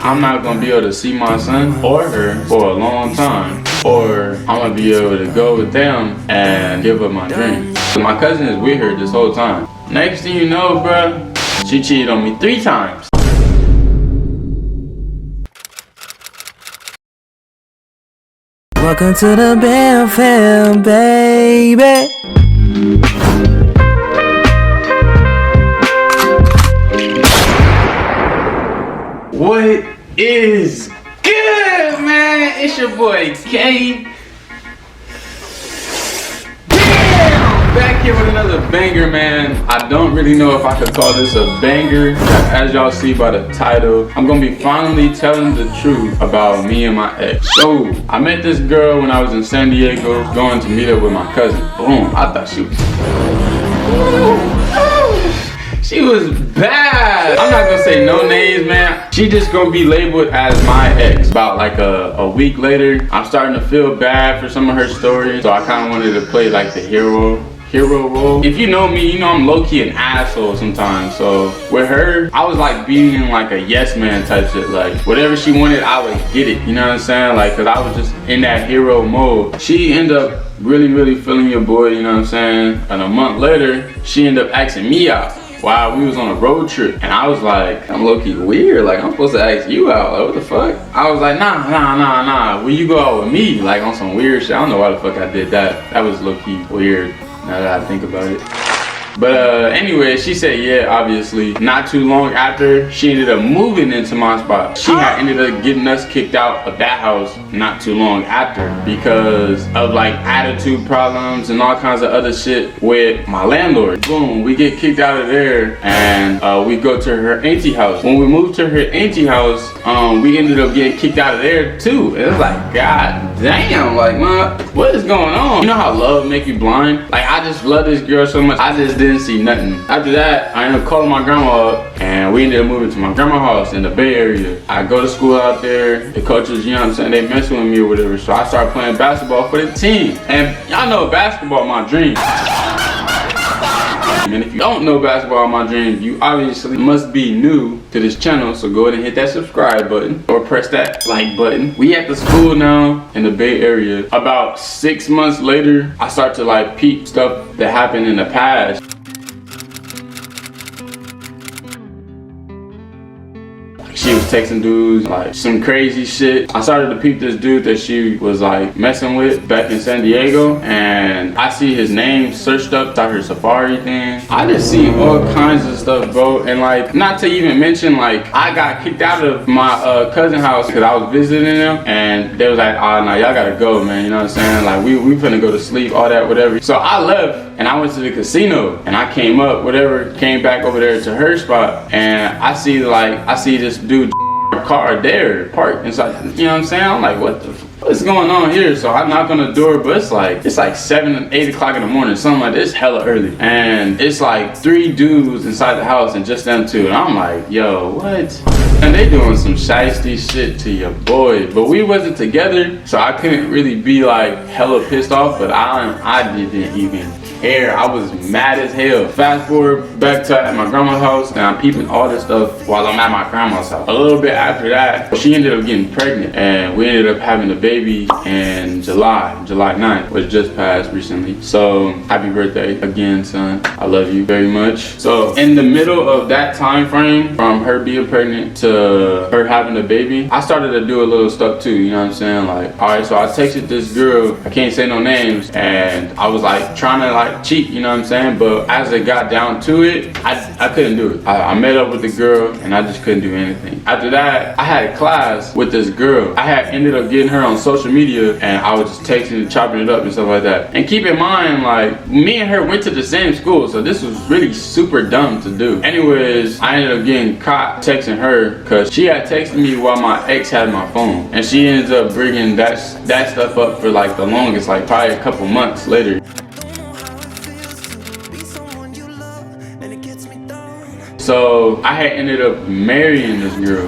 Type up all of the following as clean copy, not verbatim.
I'm not gonna be able to see my son or her for a long time, or I'm gonna be able to go with them and give up my dream. My cousin is with her this whole time. Next thing you know, bruh, she cheated on me 3 times. Welcome to the Bam Fam, baby. What is good, man? It's your boy K. Damn! Back here with another banger, man. I don't really know if I could call this a banger. As y'all see by the title, I'm gonna be finally telling the truth about me and my ex. So, I met this girl when I was in San Diego, going to meet up with my cousin. Boom, I thought she was... She was bad. I'm not gonna say no names, man. She just gonna be labeled as my ex. About like a week later, I'm starting to feel bad for some of her stories. So I kind of wanted to play like the hero role. If you know me, you know I'm low-key an asshole sometimes. So with her, I was like being like a yes man type shit. Like whatever she wanted, I would get it. You know what I'm saying? Like, cause I was just in that hero mode. She ended up really feeling your boy, you know what I'm saying? And a month later, she ended up asking me out. Wow, we was on a road trip, and I was like, I'm low-key weird, like I'm supposed to ask you out, like what the fuck? I was like, nah, will you go out with me? Like on some weird shit. I don't know why the fuck I did that. That was low-key weird, now that I think about it. But anyway, she said yeah, obviously. Not too long after, she ended up moving into my spot. She had ended up getting us kicked out of that house not too long after because of like attitude problems and all kinds of other shit with my landlord. Boom, we get kicked out of there and we go to her auntie house. When we moved to her auntie house, we ended up getting kicked out of there too. It was like, god damn, like man, what is going on? You know how love make you blind? Like I just love this girl so much, I just didn't see nothing. After that, I ended up calling my grandma up and we ended up moving to my grandma's house in the Bay Area. I go to school out there, the coaches, you know what I'm saying, they messing with me or whatever, so I started playing basketball for the team. And y'all know basketball my dream. And if you don't know basketball my dream, you obviously must be new to this channel, so go ahead and hit that subscribe button or press that like button. We at the school now in the Bay Area. About 6 months later, I start to like peep stuff that happened in the past. She was texting dudes, like some crazy shit. I started to peep this dude that she was like messing with back in San Diego, and I see his name searched up to her Safari thing. I just see all kinds of stuff, bro. And like, not to even mention, like I got kicked out of my cousin house because I was visiting them, and they was like, oh no, y'all gotta go, man. You know what I'm saying? Like we finna go to sleep, all that, whatever. So I left and I went to the casino, and I came up, whatever, came back over there to her spot, and I see this dude car there parked inside, you know what I'm saying? I'm like, what's going on here? So I knock on the door, but it's like 7, 8 o'clock in the morning, something like this, hella early. And it's like 3 dudes inside the house and just them 2. And I'm like, yo, what? And they doing some shiesty shit to your boy. But we wasn't together, so I couldn't really be like hella pissed off, but I didn't even care. I was mad as hell. Fast forward back to at my grandma's house, and I'm peeping all this stuff while I'm at my grandma's house. A little bit after that, she ended up getting pregnant, and we ended up having a baby in July 9th, which just passed recently. So happy birthday again, son. I love you very much. So in the middle of that time frame, from her being pregnant to her having a baby, I started to do a little stuff too, you know what I'm saying? Like, all right, so I texted this girl, I can't say no names, and I was like trying to like cheat, you know what I'm saying? But as it got down to it, I couldn't do it. I met up with the girl and I just couldn't do anything. After that, I had a class with this girl. I had ended up getting her on social media, and I was just texting and chopping it up and stuff like that. And keep in mind, like, me and her went to the same school, so this was really super dumb to do. Anyways, I ended up getting caught texting her because she had texted me while my ex had my phone, and she ended up bringing that stuff up for like the longest, like probably a couple months later. So I had ended up marrying this girl.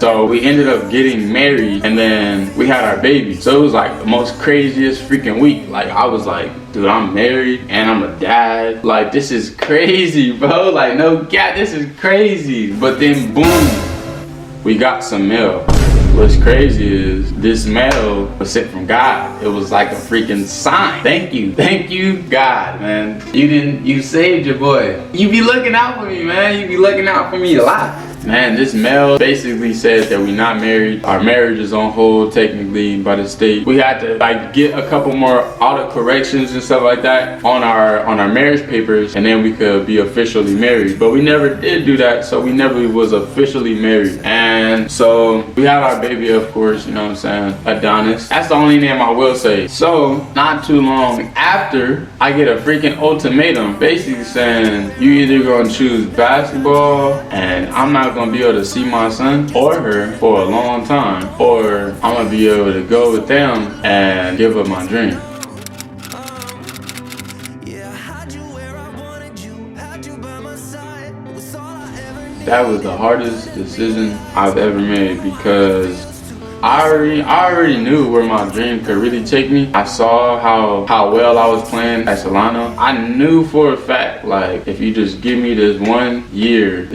So we ended up getting married, and then we had our baby. So it was like the most craziest freaking week. Like I was like, dude, I'm married and I'm a dad. Like, this is crazy, bro. Like, no, God, this is crazy. But then, boom, we got some mail. What's crazy is this mail was sent from God. It was like a freaking sign. Thank you, God, man. You saved your boy. You be looking out for me, man. You be looking out for me a lot. Man, this mail basically said that we're not married. Our marriage is on hold technically by the state. We had to like get a couple more auto corrections and stuff like that on our marriage papers, and then we could be officially married. But we never did do that, so we never was officially married. And so we had our baby, of course, you know what I'm saying, Adonis. That's the only name I will say. So not too long after, I get a freaking ultimatum basically saying you either gonna choose basketball, and I'm not gonna be able to see my son or her for a long time, or I'm gonna be able to go with them and give up my dream. That was the hardest decision I've ever made, because I already knew where my dream could really take me. I saw how well I was playing at Solano. I knew for a fact, like, if you just give me this 1 year,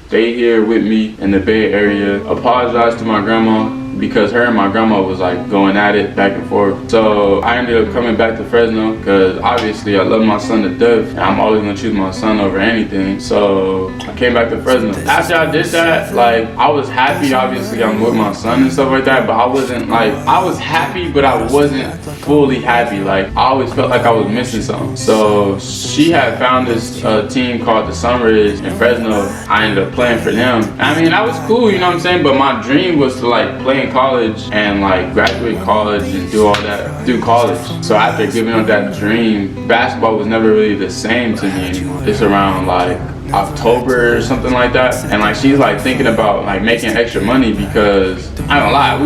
stay here with me in the Bay Area. Apologize to my grandma, because her and my grandma was like going at it back and forth. So I ended up coming back to Fresno, because obviously I love my son to death and I'm always gonna choose my son over anything. So I came back to Fresno. After I did that, like, I was happy. Obviously I'm with my son and stuff like that, but I wasn't like, I was happy, but I wasn't fully happy. Like, I always felt like I was missing something. So she had found this team called the Sunrays in Fresno. I ended up playing for them. I mean, that was cool, you know what I'm saying? But my dream was to like play in college and like graduate college and do all that through college. So after giving up that dream, basketball was never really the same to me anymore. It's around like October or something like that, and like she's like thinking about like making extra money, because I don't lie,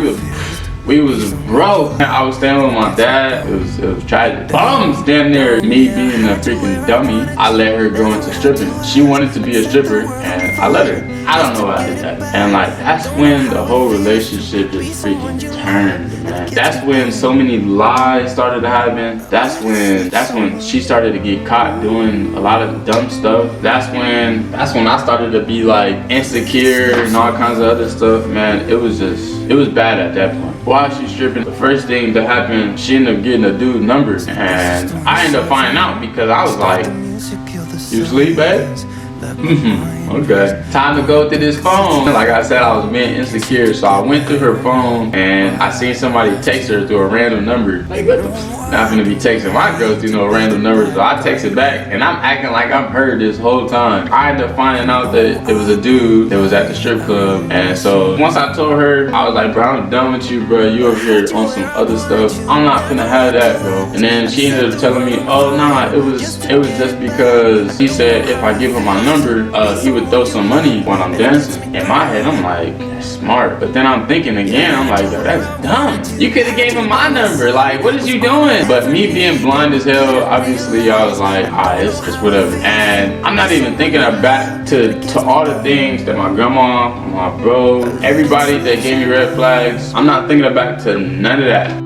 we was broke. I was staying with my dad. It was tragic. Bums damn near me being a freaking dummy. I let her go into stripping. She wanted to be a stripper and I let her. I don't know why I did that. And like, that's when the whole relationship just freaking turned, man. That's when so many lies started to happen. That's when she started to get caught doing a lot of dumb stuff. That's when I started to be like insecure and all kinds of other stuff, man. It was bad at that point. While she's stripping, the first thing that happened, she ended up getting a dude's number, and I ended up finding out because I was like, "You sleep, babe?" Okay. Time to go through this phone. Like I said, I was being insecure, so I went through her phone and I seen somebody text her through a random number. Like, what the f? Not gonna be texting my girl through no random number, so I texted back and I'm acting like I've heard this whole time. I ended up finding out that it was a dude that was at the strip club, and so once I told her, I was like, bro, I'm done with you, bro. You over here on some other stuff. I'm not gonna have that, bro. And then she ended up telling me, oh nah, it was just because he said if I give him my number, he would throw some money when I'm dancing. In my head, I'm like, that's smart. But then I'm thinking again, I'm like, yo, that's dumb. You could have gave him my number. Like, what is you doing? But me being blind as hell, obviously, I was like, alright, it's just whatever. And I'm not even thinking back to all the things that my grandma, my bro, everybody that gave me red flags. I'm not thinking back to none of that.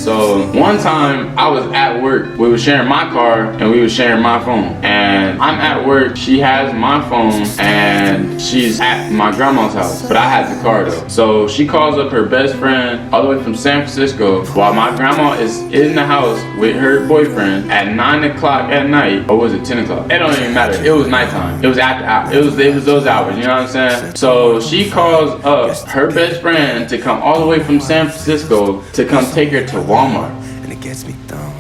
So one time I was at work, we were sharing my car and we were sharing my phone. And I'm at work, she has my phone and she's at my grandma's house, but I had the car though. So she calls up her best friend all the way from San Francisco while my grandma is in the house with her boyfriend at 9 o'clock at night, or was it 10 o'clock? It don't even matter, it was nighttime. It was after hours, it was those hours, you know what I'm saying? So she calls up her best friend to come all the way from San Francisco to come take her to Walmart. And it gets me down.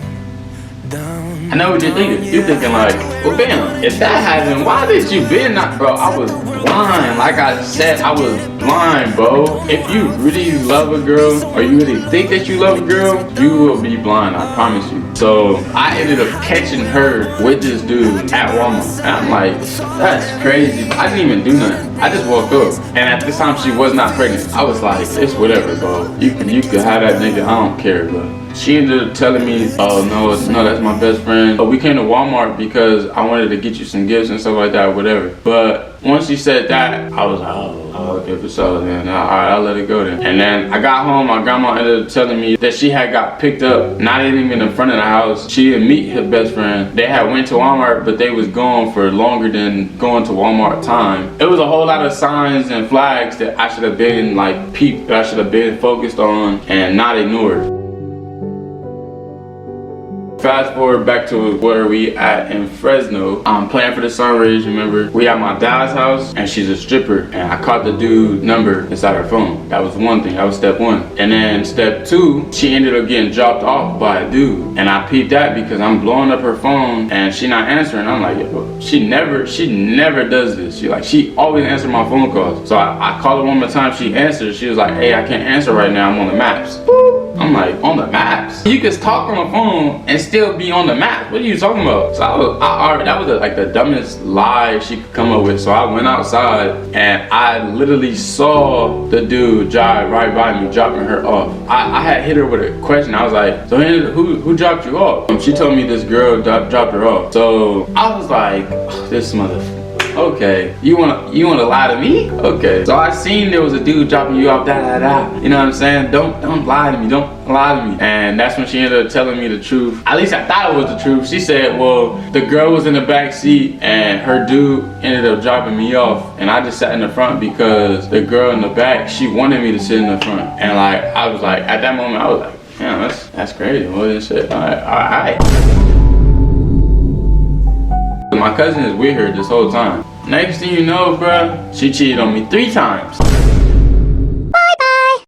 I know what you're thinking. You're thinking like, well, bam, if that happened, why did you been not, bro? I was blind. Like I said, I was blind, bro. If you really love a girl, or you really think that you love a girl, you will be blind, I promise you. So I ended up catching her with this dude at Walmart. And I'm like, that's crazy. I didn't even do nothing. I just woke up. And at this time, she was not pregnant. I was like, it's whatever, bro. You could have that nigga, I don't care, bro. She ended up telling me, oh no, that's my best friend. But we came to Walmart because I wanted to get you some gifts and stuff like that, whatever. But once she said that, I was like, oh, okay, for sure, then. All right, I'll let it go then. And then I got home, my grandma ended up telling me that she had got picked up, not even in front of the house. She didn't meet her best friend. They had went to Walmart, but they was gone for longer than going to Walmart time. It was a whole lot of signs and flags that I should have been like peeped, that I should have been focused on and not ignored. Fast forward back to where we at in Fresno. I'm playing for the Sunrays, remember? We at my dad's house and she's a stripper and I caught the dude's number inside her phone. That was one thing, that was step one. And then step two, she ended up getting dropped off by a dude. And I peeped that because I'm blowing up her phone and she not answering. I'm like, yo, she never does this. She always answers my phone calls. So I called her one more time, she answered. She was like, hey, I can't answer right now, I'm on the maps. I'm like, on the maps? You can talk on the phone and still be on the map. What are you talking about? So that was like the dumbest lie she could come up with. So I went outside and I literally saw the dude drive right by me, dropping her off. I had hit her with a question. I was like, so who dropped you off? She told me this girl dropped her off. So I was like, oh, this motherfucker. Okay, you wanna lie to me? Okay. So I seen there was a dude dropping you off, You know what I'm saying? Don't lie to me, don't lie to me. And that's when she ended up telling me the truth. At least I thought it was the truth. She said, well, the girl was in the back seat and her dude ended up dropping me off. And I just sat in the front because the girl in the back, she wanted me to sit in the front. And like, I was like, at that moment, I was like, damn, that's crazy. What is shit? All right. My cousin is with her this whole time. Next thing you know, bruh, she cheated on me 3 times.